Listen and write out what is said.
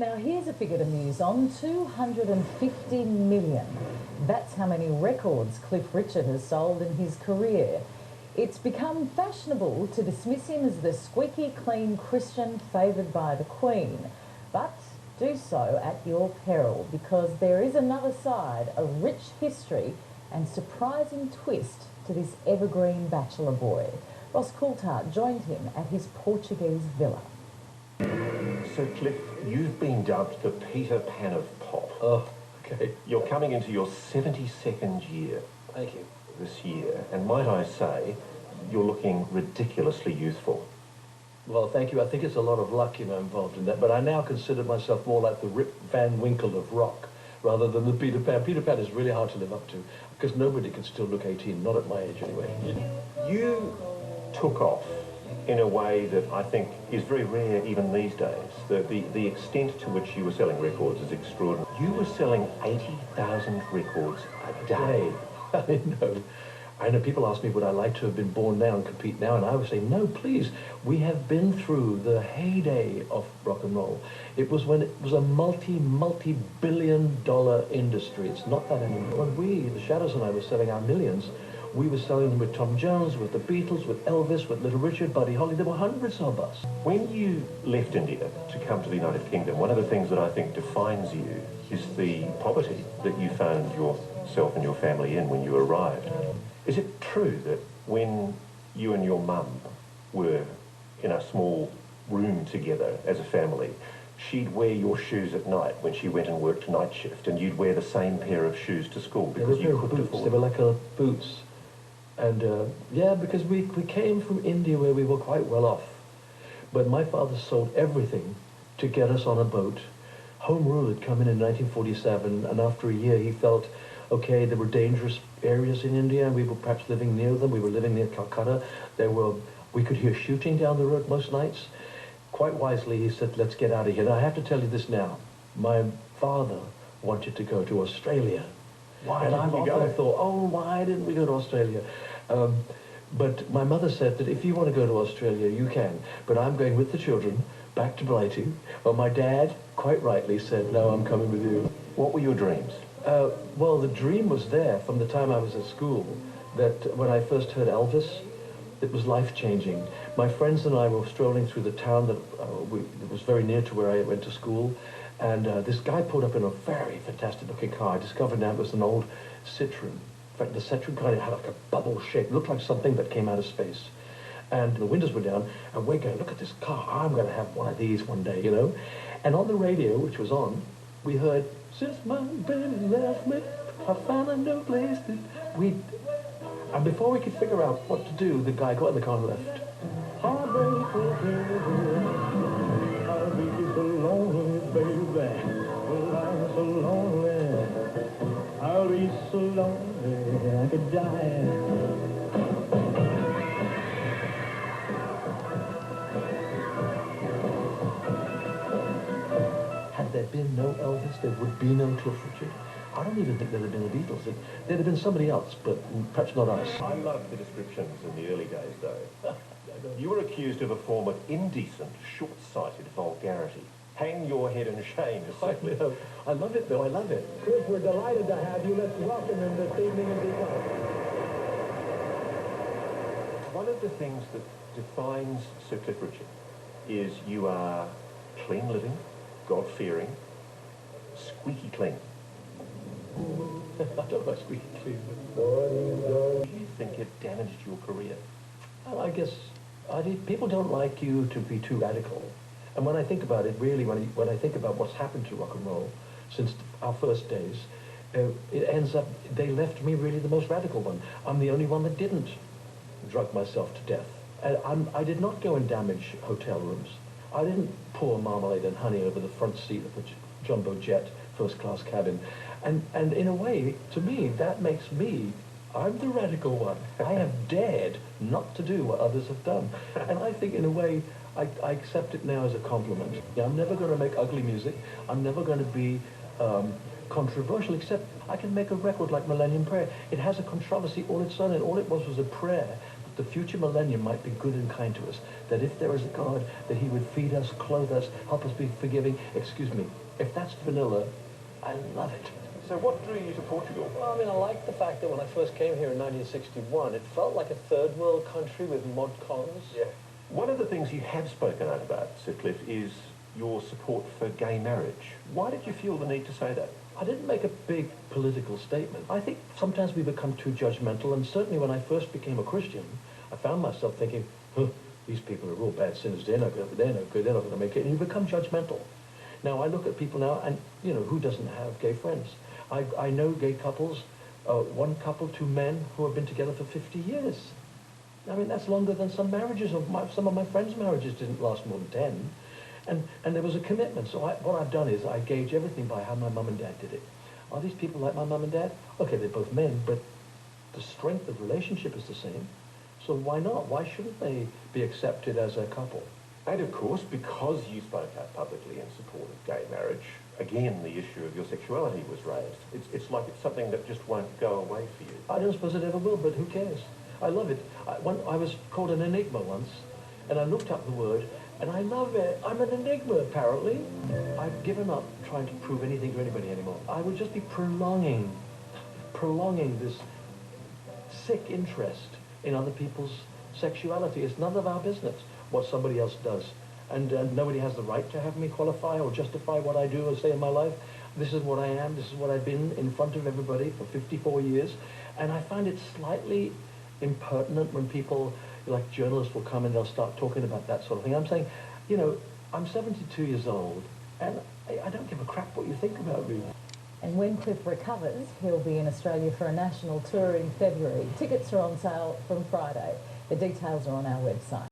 Now, here's a figure to muse on, 250 million. That's how many records Cliff Richard has sold in his career. It's become fashionable to dismiss him as the squeaky clean Christian favoured by the Queen. But do so at your peril, because there is another side, a rich history and surprising twist to this evergreen bachelor boy. Ross Coulthar joined him at his Portuguese villa. So, Cliff, you've been dubbed the Peter Pan of pop. Oh, okay. You're coming into your 72nd year. Thank you. This year, and might I say, you're looking ridiculously youthful. Well, thank you. I think it's a lot of luck, involved in that. But I now consider myself more like the Rip Van Winkle of rock, rather than the Peter Pan. Peter Pan is really hard to live up to, because nobody can still look 18, not at my age anyway. You took off in a way that I think is very rare even these days. The extent to which you were selling records is extraordinary. You were selling 80,000 records a day. I know people ask me, would I like to have been born now and compete now? And I would say, no, please. We have been through the heyday of rock and roll. It was when it was a multi-billion-dollar industry. It's not that anymore. When we, the Shadows and I, were selling our millions, we were selling them with Tom Jones, with the Beatles, with Elvis, with Little Richard, Buddy Holly. There were hundreds of us. When you left India to come to the United Kingdom, one of the things that I think defines you is the poverty that you found yourself and your family in when you arrived. Is it true that when you and your mum were in a small room together as a family, she'd wear your shoes at night when she went and worked night shift, and you'd wear the same pair of shoes to school because you couldn't afford them? They were like boots. And yeah, because we came from India where we were quite well off. But my father sold everything to get us on a boat. Home Rule had come in 1947, and after a year he felt, okay, there were dangerous areas in India, and we were perhaps living near them. We were living near Calcutta. We could hear shooting down the road most nights. Quite wisely, he said, let's get out of here. Now, I have to tell you this now. My father wanted to go to Australia. Why and didn't you go? I thought, oh, why didn't we go to Australia? But my mother said that if you want to go to Australia, you can. But I'm going with the children back to Blighty. Well, my dad, quite rightly, said, no, I'm coming with you. What were your dreams? Well, the dream was there from the time I was at school, that when I first heard Elvis, it was life-changing. My friends and I were strolling through the town that was very near to where I went to school, and this guy pulled up in a very fantastic-looking car. I discovered now it was an old Citroen. In fact, the Citroen kind of had like a bubble shape, looked like something that came out of space. And the windows were down, and we're going, look at this car, I'm going to have one of these one day, And on the radio, which was on, we heard, since my baby left me, I found a new place to... And before we could figure out what to do, the guy got in the car and left. Heartbreak is so lonely, baby. Well, I'm so lonely. I'll be so lonely I could die. Had there been no Elvis, there would be no Cliff Richard. I don't even think there'd have been the Beatles. There'd have been somebody else, but perhaps not us. I love the descriptions in the early days, though. You were accused of a form of indecent, short-sighted vulgarity. Hang your head in shame, simply. I love it, though. I love it. Chris, we're delighted to have you. Let's welcome him this evening and beyond. One of the things that defines Sir Cliff Richard is you are clean living, God-fearing, squeaky clean. I don't know squeaky clean. Do you think it damaged your career? Well, I guess people don't like you to be too radical. And when I think about it, really, when I think about what's happened to rock and roll since our first days, it ends up, they left me really the most radical one. I'm the only one that didn't drug myself to death. I did not go and damage hotel rooms. I didn't pour marmalade and honey over the front seat of the jumbo jet first-class cabin. And in a way, to me, that makes me, I'm the radical one. I have dared not to do what others have done. And I think, in a way, I accept it now as a compliment. I'm never going to make ugly music. I'm never going to be controversial, except I can make a record like Millennium Prayer. It has a controversy all its own, and all it was a prayer the future millennium might be good and kind to us, that if there is a God, that he would feed us, clothe us, help us be forgiving. Excuse me, if that's vanilla, I love it. So what drew you to Portugal? Well, I mean, I like the fact that when I first came here in 1961, it felt like a third world country with mod cons. Yeah. One of the things you have spoken out about, Sir Cliff, is your support for gay marriage. Why did you feel the need to say that? I didn't make a big political statement. I think sometimes we become too judgmental, and certainly when I first became a Christian, I found myself thinking, these people are real bad sinners, they're not good, they're not going to make it, and you become judgmental. Now, I look at people now, and, you know, who doesn't have gay friends? I know gay couples, one couple, two men who have been together for 50 years. I mean, that's longer than some marriages. Some of my friends' marriages didn't last more than 10. And there was a commitment. So what I've done is I gauge everything by how my mum and dad did it. Are these people like my mum and dad? Okay, they're both men, but the strength of relationship is the same. So why not? Why shouldn't they be accepted as a couple? And of course, because you spoke out publicly in support of gay marriage, again, the issue of your sexuality was raised. It's like it's something that just won't go away for you. I don't suppose it ever will, but who cares? I love it. I was called an enigma once, and I looked up the word, and I love it. I'm an enigma, apparently. I've given up trying to prove anything to anybody anymore. I would just be prolonging this sick interest in other people's sexuality. It's none of our business what somebody else does. And nobody has the right to have me qualify or justify what I do or say in my life. This is what I am. This is what I've been in front of everybody for 54 years. And I find it slightly impertinent when people, like journalists, will come and they'll start talking about that sort of thing. I'm saying, you know, I'm 72 years old, and I don't give a crap what you think about me. And when Cliff recovers, he'll be in Australia for a national tour in February. Tickets are on sale from Friday. The details are on our website.